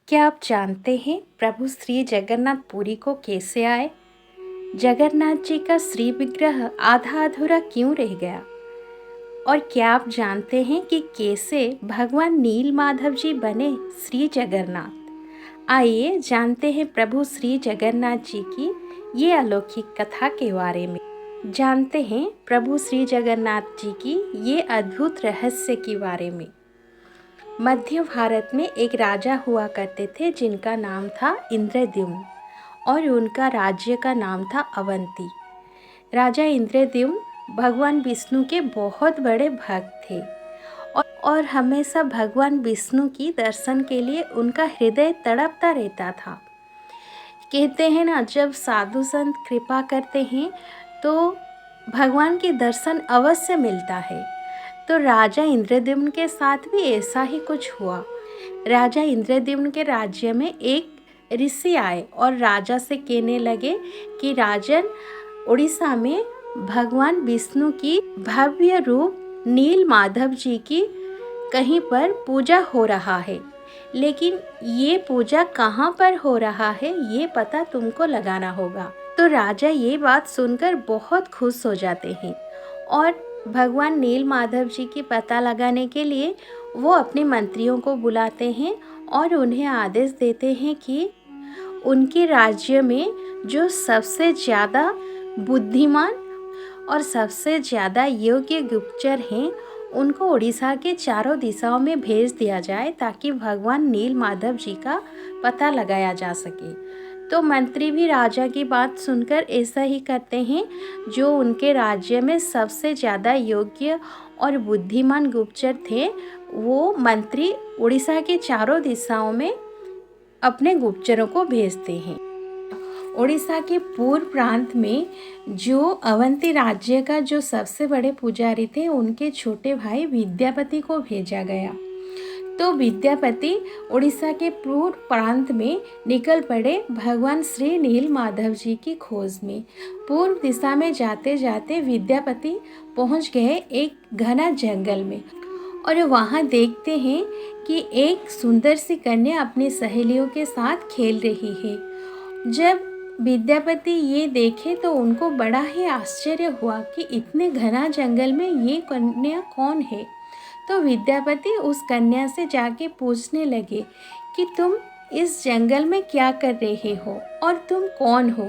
क्या आप जानते हैं प्रभु श्री जगन्नाथ पुरी को कैसे आए? जगन्नाथ जी का श्री विग्रह आधा अधूरा क्यों रह गया? और क्या आप जानते हैं कि कैसे भगवान नील माधव जी बने श्री जगन्नाथ? आइए जानते हैं प्रभु श्री जगन्नाथ जी की ये अलौकिक कथा के बारे में। जानते हैं प्रभु श्री जगन्नाथ जी की ये अद्भुत रहस्य के बारे में। मध्य भारत में एक राजा हुआ करते थे जिनका नाम था इंद्रद्युम्न और उनका राज्य का नाम था अवंती। राजा इंद्रद्युम्न भगवान विष्णु के बहुत बड़े भक्त थे और हमेशा भगवान विष्णु की दर्शन के लिए उनका हृदय तड़पता रहता था। कहते हैं ना, जब साधु संत कृपा करते हैं तो भगवान के दर्शन अवश्य मिलता है। तो राजा इंद्रद्युम्न के साथ भी ऐसा ही कुछ हुआ। राजा इंद्रद्युम्न के राज्य में एक ऋषि आए और राजा से कहने लगे कि राजन, उड़ीसा में भगवान विष्णु की भव्य रूप नील माधव जी की कहीं पर पूजा हो रहा है, लेकिन ये पूजा कहाँ पर हो रहा है ये पता तुमको लगाना होगा। तो राजा ये बात सुनकर बहुत खुश हो जाते हैं और भगवान नील माधव जी की पता लगाने के लिए वो अपने मंत्रियों को बुलाते हैं और उन्हें आदेश देते हैं कि उनके राज्य में जो सबसे ज़्यादा बुद्धिमान और सबसे ज़्यादा योग्य गुप्तचर हैं उनको उड़ीसा के चारों दिशाओं में भेज दिया जाए ताकि भगवान नील माधव जी का पता लगाया जा सके। तो मंत्री भी राजा की बात सुनकर ऐसा ही करते हैं। जो उनके राज्य में सबसे ज़्यादा योग्य और बुद्धिमान गुप्तचर थे वो मंत्री उड़ीसा के चारों दिशाओं में अपने गुप्तचरों को भेजते हैं। उड़ीसा के पूर्व प्रांत में जो अवंती राज्य का जो सबसे बड़े पुजारी थे उनके छोटे भाई विद्यापति को भेजा गया। तो विद्यापति उड़ीसा के पूर्व प्रांत में निकल पड़े भगवान श्री नील माधव जी की खोज में। पूर्व दिशा में जाते जाते विद्यापति पहुंच गए एक घना जंगल में और वहां देखते हैं कि एक सुंदर सी कन्या अपनी सहेलियों के साथ खेल रही है। जब विद्यापति ये देखे तो उनको बड़ा ही आश्चर्य हुआ कि इतने घना जंगल में ये कन्या कौन है। तो विद्यापति उस कन्या से जाके पूछने लगे कि तुम इस जंगल में क्या कर रहे हो और तुम कौन हो।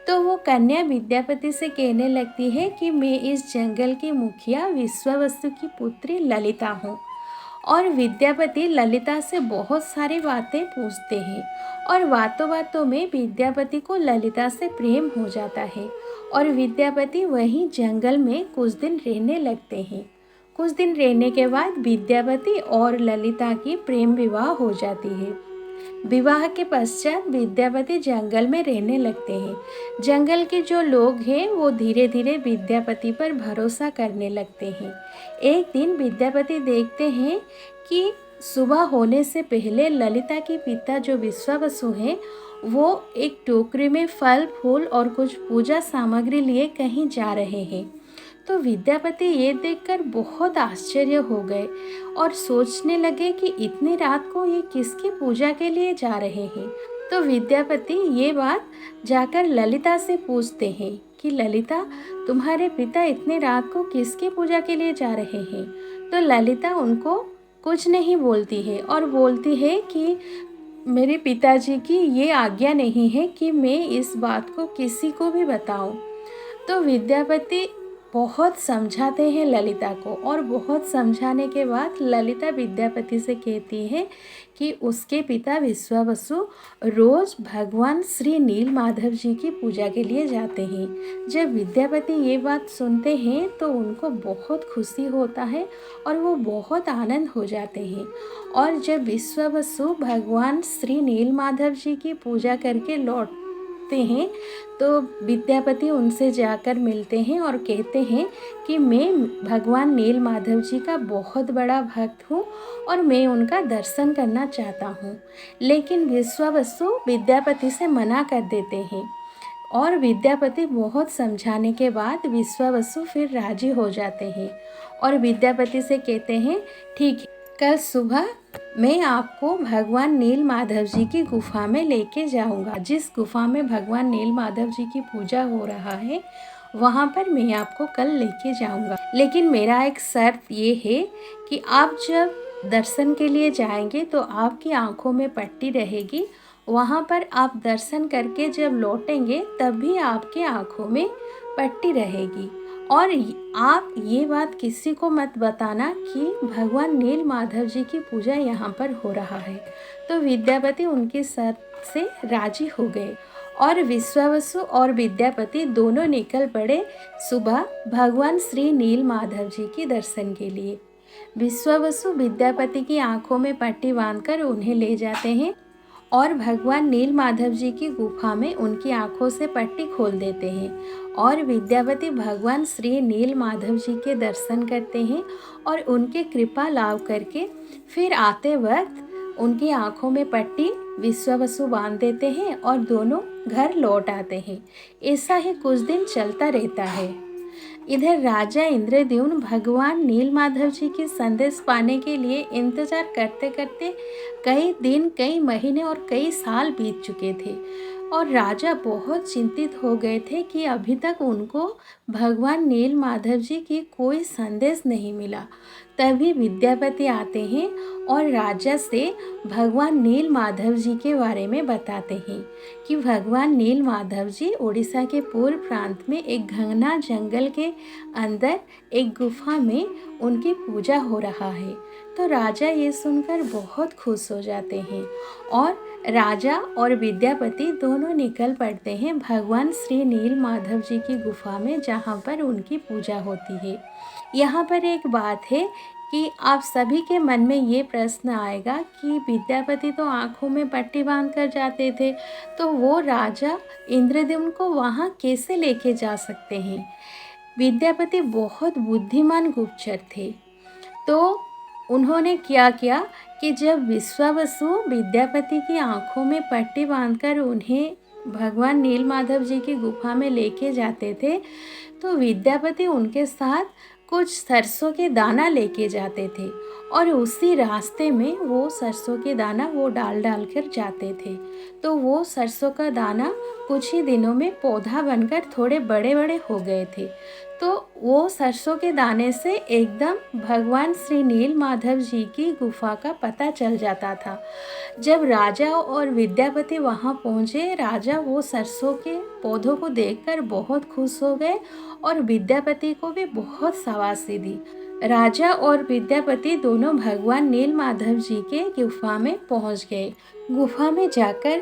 तो वो कन्या विद्यापति से कहने लगती है कि मैं इस जंगल की मुखिया विश्वावसु की पुत्री ललिता हूँ। और विद्यापति ललिता से बहुत सारी बातें पूछते हैं और बातों बातों में विद्यापति को ललिता से प्रेम हो जाता है और विद्यापति वहीं जंगल में कुछ दिन रहने लगते हैं। कुछ दिन रहने के बाद विद्यापति और ललिता की प्रेम विवाह हो जाती है। विवाह के पश्चात विद्यापति जंगल में रहने लगते हैं। जंगल के जो लोग हैं वो धीरे धीरे विद्यापति पर भरोसा करने लगते हैं। एक दिन विद्यापति देखते हैं कि सुबह होने से पहले ललिता के पिता जो विश्वावसु हैं वो एक टोकरी में फल फूल और कुछ पूजा सामग्री लिए कहीं जा रहे हैं। तो विद्यापति ये देखकर बहुत आश्चर्य हो गए और सोचने लगे कि इतनी रात को ये किसकी पूजा के लिए जा रहे हैं। तो विद्यापति ये बात जाकर ललिता से पूछते हैं कि ललिता, तुम्हारे पिता इतने रात को किसकी पूजा के लिए जा रहे हैं। तो ललिता उनको कुछ नहीं बोलती है और बोलती है कि मेरे पिताजी की ये आज्ञा नहीं है कि मैं इस बात को किसी को भी बताऊं। तो विद्यापति बहुत समझाते हैं ललिता को और बहुत समझाने के बाद ललिता विद्यापति से कहती है कि उसके पिता विश्वावसु रोज भगवान श्री नील माधव जी की पूजा के लिए जाते हैं। जब विद्यापति ये बात सुनते हैं तो उनको बहुत खुशी होता है और वो बहुत आनंद हो जाते हैं। और जब विश्वावसु भगवान श्री नील माधव जी की पूजा करके लौट हैं तो विद्यापति उनसे जाकर मिलते हैं और कहते हैं कि मैं भगवान नील माधव जी का बहुत बड़ा भक्त हूँ और मैं उनका दर्शन करना चाहता हूँ। लेकिन विश्वावसु विद्यापति से मना कर देते हैं और विद्यापति बहुत समझाने के बाद विश्वावसु फिर राजी हो जाते हैं और विद्यापति से कहते हैं ठीक है, कल सुबह मैं आपको भगवान नील माधव जी की गुफा में लेके जाऊंगा। जिस गुफा में भगवान नील माधव जी की पूजा हो रहा है वहाँ पर मैं आपको कल लेके जाऊंगा। लेकिन मेरा एक शर्त ये है कि आप जब दर्शन के लिए जाएंगे तो आपकी आंखों में पट्टी रहेगी। वहाँ पर आप दर्शन करके जब लौटेंगे तब भी आपकी आंखों में पट्टी रहेगी। और आप ये बात किसी को मत बताना कि भगवान नील माधव जी की पूजा यहाँ पर हो रहा है। तो विद्यापति उनकी शर्त से राजी हो गए और विश्वावसु और विद्यापति दोनों निकल पड़े सुबह भगवान श्री नील माधव जी के दर्शन के लिए। विश्वावसु विद्यापति की आंखों में पट्टी बांधकर उन्हें ले जाते हैं और भगवान नील माधव जी की गुफा में उनकी आंखों से पट्टी खोल देते हैं और विद्यापति भगवान श्री नील माधव जी के दर्शन करते हैं और उनके कृपा लाभ करके फिर आते वक्त उनकी आंखों में पट्टी विश्वावसु बांध देते हैं और दोनों घर लौट आते हैं। ऐसा ही कुछ दिन चलता रहता है। इधर राजा इंद्रद्युम्न भगवान नील माधव जी की संदेश पाने के लिए इंतजार करते करते कई दिन, कई महीने और कई साल बीत चुके थे और राजा बहुत चिंतित हो गए थे कि अभी तक उनको भगवान नील माधव जी की कोई संदेश नहीं मिला। तभी विद्यापति आते हैं और राजा से भगवान नील माधव जी के बारे में बताते हैं कि भगवान नील माधव जी उड़ीसा के पूर्व प्रांत में एक घना जंगल के अंदर एक गुफा में उनकी पूजा हो रहा है। तो राजा ये सुनकर बहुत खुश हो जाते हैं और राजा और विद्यापति दोनों निकल पड़ते हैं भगवान श्री नील माधव जी की गुफा में जहाँ पर उनकी पूजा होती है। यहाँ पर एक बात है कि आप सभी के मन में ये प्रश्न आएगा कि विद्यापति तो आंखों में पट्टी बांध कर जाते थे, तो वो राजा इंद्रद्युम्न को वहाँ कैसे लेके जा सकते हैं। विद्यापति बहुत बुद्धिमान गुप्तचर थे। तो उन्होंने क्या किया कि जब विश्वावसु विद्यापति की आंखों में पट्टी बांधकर उन्हें भगवान नील माधव जी की गुफा में लेके जाते थे तो विद्यापति उनके साथ कुछ सरसों के दाना लेके जाते थे और उसी रास्ते में वो सरसों के दाना वो डाल डाल कर जाते थे। तो वो सरसों का दाना कुछ ही दिनों में पौधा बनकर थोड़े बड़े बड़े हो गए थे। तो वो सरसों के दाने से एकदम भगवान श्री नील माधव जी की गुफा का पता चल जाता था। जब राजा और विद्यापति वहाँ पहुँचे, राजा वो सरसों के पौधों को देखकर बहुत खुश हो गए और विद्यापति को भी बहुत शाबाशी दी। राजा और विद्यापति दोनों भगवान नील माधव जी के गुफा में पहुँच गए। गुफा में जाकर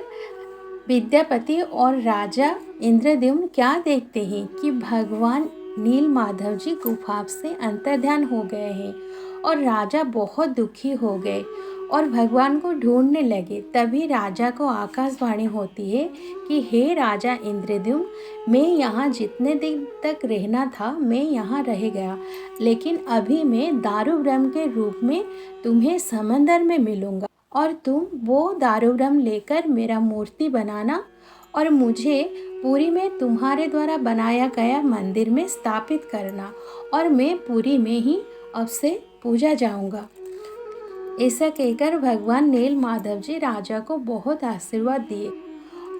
विद्यापति और राजा इंद्रद्युम्न क्या देखते हैं कि भगवान नील माधव जी गुफा से अंतर्ध्यान हो गए हैं और राजा बहुत दुखी हो गए और भगवान को ढूंढने लगे। तभी राजा को आकाशवाणी होती है कि हे राजा इंद्रद्युम्न, मैं यहाँ जितने दिन तक रहना था मैं यहाँ रह गया, लेकिन अभी मैं दारू ब्रह्म के रूप में तुम्हें समंदर में मिलूँगा और तुम वो दारू ब्रह्म लेकर मेरा मूर्ति बनाना और मुझे पुरी में तुम्हारे द्वारा बनाया गया मंदिर में स्थापित करना और मैं पुरी में ही अब से पूजा जाऊंगा। ऐसा कहकर भगवान नील माधव जी राजा को बहुत आशीर्वाद दिए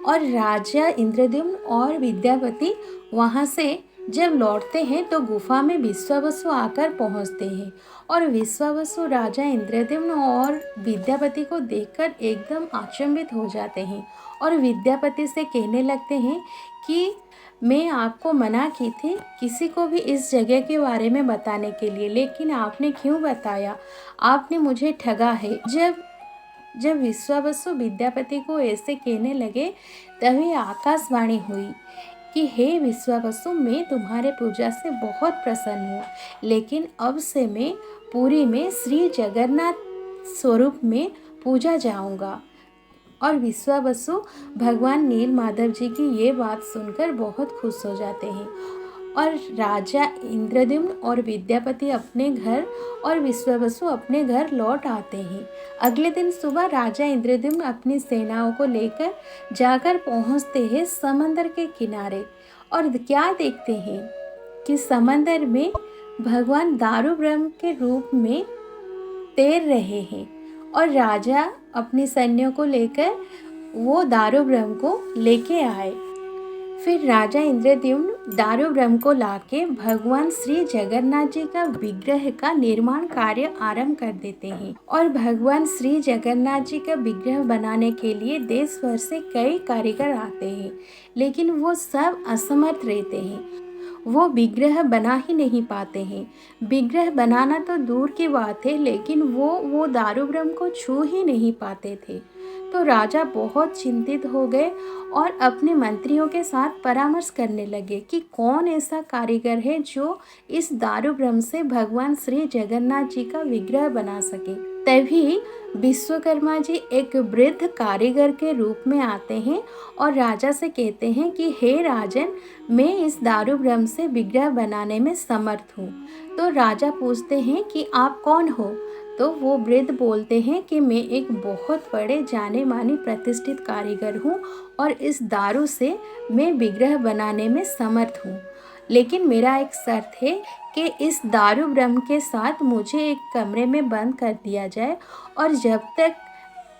और राजा इंद्रद्युम्न और विद्यापति वहाँ से जब लौटते हैं तो गुफा में विश्वावसु आकर पहुँचते हैं और विश्वावसु राजा इंद्रद्युम्न और विद्यापति को देखकर एकदम अचंभित हो जाते हैं और विद्यापति से कहने लगते हैं कि मैं आपको मना की थी किसी को भी इस जगह के बारे में बताने के लिए, लेकिन आपने क्यों बताया, आपने मुझे ठगा है। जब विश्वावसु विद्यापति को ऐसे कहने लगे तभी आकाशवाणी हुई कि हे विश्वावसु, मैं तुम्हारे पूजा से बहुत प्रसन्न हूँ, लेकिन अब से मैं पुरी में श्री जगन्नाथ स्वरूप में पूजा जाऊँगा। और विश्वावसु भगवान नील माधव जी की ये बात सुनकर बहुत खुश हो जाते हैं और राजा इंद्रद्युम्न और विद्यापति अपने घर और विश्वावसु अपने घर लौट आते हैं। अगले दिन सुबह राजा इंद्रद्युम्न अपनी सेनाओं को लेकर जाकर पहुंचते हैं समंदर के किनारे और क्या देखते हैं कि समंदर में भगवान दारू ब्रह्म के रूप में तैर रहे हैं और राजा अपने सैन्यों को लेकर वो दारुब्रह्म को लेके आए। फिर राजा इंद्रद्युम्न दारुब्रह्म को लाके भगवान श्री जगन्नाथ जी का विग्रह का निर्माण कार्य आरंभ कर देते हैं। और भगवान श्री जगन्नाथ जी का विग्रह बनाने के लिए देश भर से कई कारीगर आते हैं, लेकिन वो सब असमर्थ रहते हैं। वो विग्रह बना ही नहीं पाते हैं। विग्रह बनाना तो दूर की बात है, लेकिन वो दारुब्रह्म को छू ही नहीं पाते थे। तो राजा बहुत चिंतित हो गए और अपने मंत्रियों के साथ परामर्श करने लगे कि कौन ऐसा कारीगर है जो इस दारुब्रह्म से भगवान श्री जगन्नाथ जी का विग्रह बना सके। तभी विश्वकर्मा जी एक वृद्ध कारीगर के रूप में आते हैं और राजा से कहते हैं कि हे राजन, मैं इस दारुब्रह्म से विग्रह बनाने में समर्थ हूँ। तो राजा पूछते हैं कि आप कौन हो? तो वो वृद्ध बोलते हैं कि मैं एक बहुत बड़े जाने माने प्रतिष्ठित कारीगर हूँ और इस दारू से मैं विग्रह बनाने में समर्थ हूँ, लेकिन मेरा एक शर्त है कि इस दारुब्रह्म के साथ मुझे एक कमरे में बंद कर दिया जाए और जब तक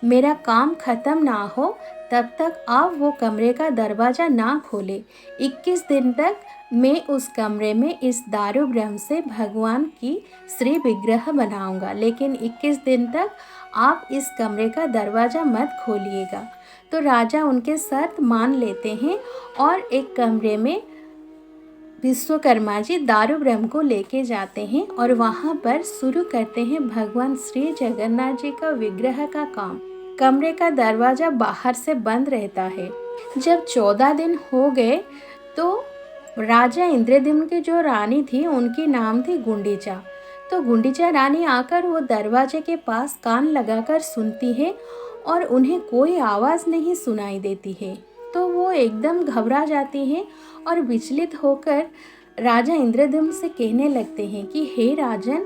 मेरा काम ख़त्म ना हो तब तक आप वो कमरे का दरवाज़ा ना खोले। 21 दिन तक मैं उस कमरे में इस दारुब्रह्म से भगवान की श्री विग्रह बनाऊंगा, लेकिन 21 दिन तक आप इस कमरे का दरवाज़ा मत खोलिएगा। तो राजा उनके शर्त मान लेते हैं और एक कमरे में विश्वकर्मा जी दारुब्रह्म को लेके जाते हैं और वहाँ पर शुरू करते हैं भगवान श्री जगन्नाथ जी का विग्रह का काम। कमरे का दरवाज़ा बाहर से बंद रहता है। जब 14 दिन हो गए तो राजा इंद्रद्युम्न की जो रानी थी उनकी नाम थी गुंडीचा। तो गुंडीचा रानी आकर वो दरवाजे के पास कान लगाकर सुनती है और उन्हें कोई आवाज़ नहीं सुनाई देती है। तो वो एकदम घबरा जाती हैं और विचलित होकर राजा इंद्रद्युम्न से कहने लगते हैं कि हे राजन,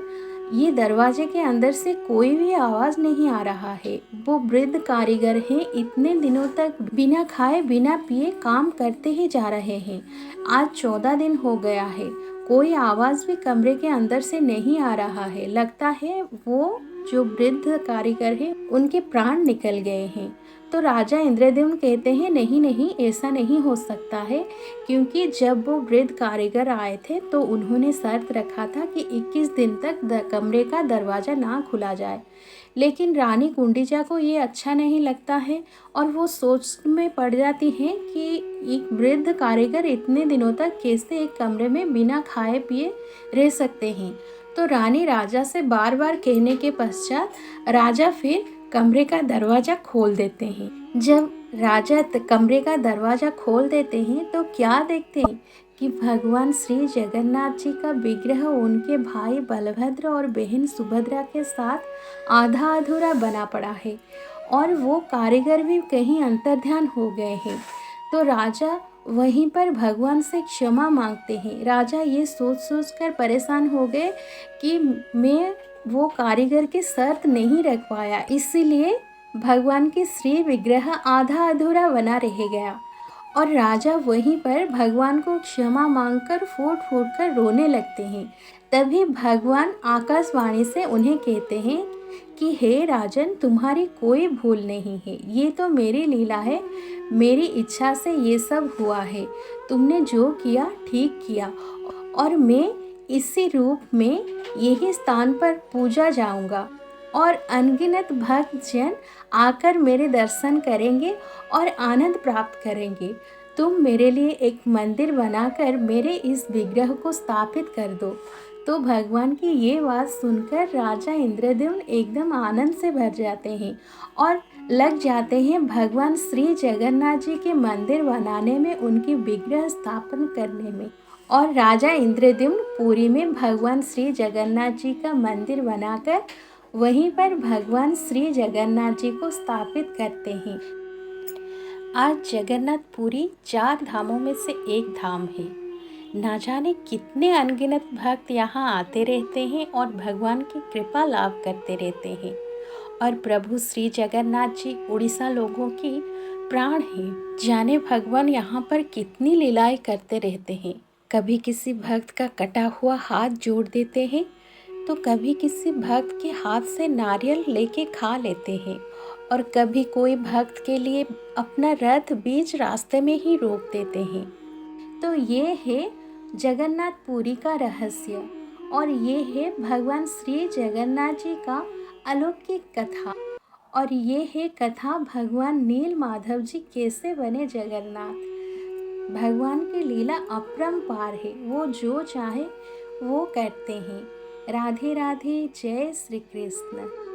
ये दरवाजे के अंदर से कोई भी आवाज़ नहीं आ रहा है। वो वृद्ध कारीगर हैं, इतने दिनों तक बिना खाए बिना पिए काम करते ही जा रहे हैं। आज 14 दिन हो गया है, कोई आवाज़ भी कमरे के अंदर से नहीं आ रहा है। लगता है वो जो वृद्ध कारीगर हैं उनके प्राण निकल गए हैं। तो राजा इंद्रद्युम्न कहते हैं नहीं नहीं, ऐसा नहीं हो सकता है, क्योंकि जब वो वृद्ध कारीगर आए थे तो उन्होंने शर्त रखा था कि 21 दिन तक कमरे का दरवाज़ा ना खुला जाए। लेकिन रानी गुंडीचा को ये अच्छा नहीं लगता है और वो सोच में पड़ जाती हैं कि एक वृद्ध कारीगर इतने दिनों तक कैसे एक कमरे में बिना खाए पिए रह सकते हैं। तो रानी राजा से बार बार कहने के पश्चात राजा फिर कमरे का दरवाज़ा खोल देते हैं। जब राजा कमरे का दरवाज़ा खोल देते हैं तो क्या देखते हैं कि भगवान श्री जगन्नाथ जी का विग्रह उनके भाई बलभद्र और बहन सुभद्रा के साथ आधा अधूरा बना पड़ा है और वो कारीगर भी कहीं अंतर्ध्यान हो गए हैं। तो राजा वहीं पर भगवान से क्षमा मांगते हैं। राजा ये सोच कर परेशान हो गए कि मैं वो कारीगर की शर्त नहीं रख पाया, इसीलिए भगवान की श्री विग्रह आधा अधूरा बना रह गया। और राजा वहीं पर भगवान को क्षमा मांगकर फूट फूट कर रोने लगते हैं। तभी भगवान आकाशवाणी से उन्हें कहते हैं कि हे राजन, तुम्हारी कोई भूल नहीं है, ये तो मेरी लीला है, मेरी इच्छा से ये सब हुआ है। तुमने जो किया ठीक किया और मैं इसी रूप में यही स्थान पर पूजा जाऊंगा और अनगिनत भक्तजन आकर मेरे दर्शन करेंगे और आनंद प्राप्त करेंगे। तुम मेरे लिए एक मंदिर बनाकर मेरे इस विग्रह को स्थापित कर दो। तो भगवान की ये बात सुनकर राजा इंद्रद्युम्न एकदम आनंद से भर जाते हैं और लग जाते हैं भगवान श्री जगन्नाथ जी के मंदिर बनाने में, उनकी विग्रह स्थापन करने में। और राजा इंद्रद्युम्न पुरी में भगवान श्री जगन्नाथ जी का मंदिर बनाकर वहीं पर भगवान श्री जगन्नाथ जी को स्थापित करते हैं। आज जगन्नाथपुरी 4 धामों में से एक धाम है। ना जाने कितने अनगिनत भक्त यहाँ आते रहते हैं और भगवान की कृपा लाभ करते रहते हैं। और प्रभु श्री जगन्नाथ जी उड़ीसा लोगों की प्राण हैं। जाने भगवान यहाँ पर कितनी लीलाएं करते रहते हैं। कभी किसी भक्त का कटा हुआ हाथ जोड़ देते हैं, तो कभी किसी भक्त के हाथ से नारियल लेके खा लेते हैं और कभी कोई भक्त के लिए अपना रथ बीच रास्ते में ही रोक देते हैं। तो ये है जगन्नाथपुरी का रहस्य और ये है भगवान श्री जगन्नाथ जी का अलौकिक कथा। और ये है कथा भगवान नील माधव जी कैसे बने जगन्नाथ। भगवान की लीला अपरंपार है, वो जो चाहे वो करते हैं। राधे राधे, जय श्री कृष्ण।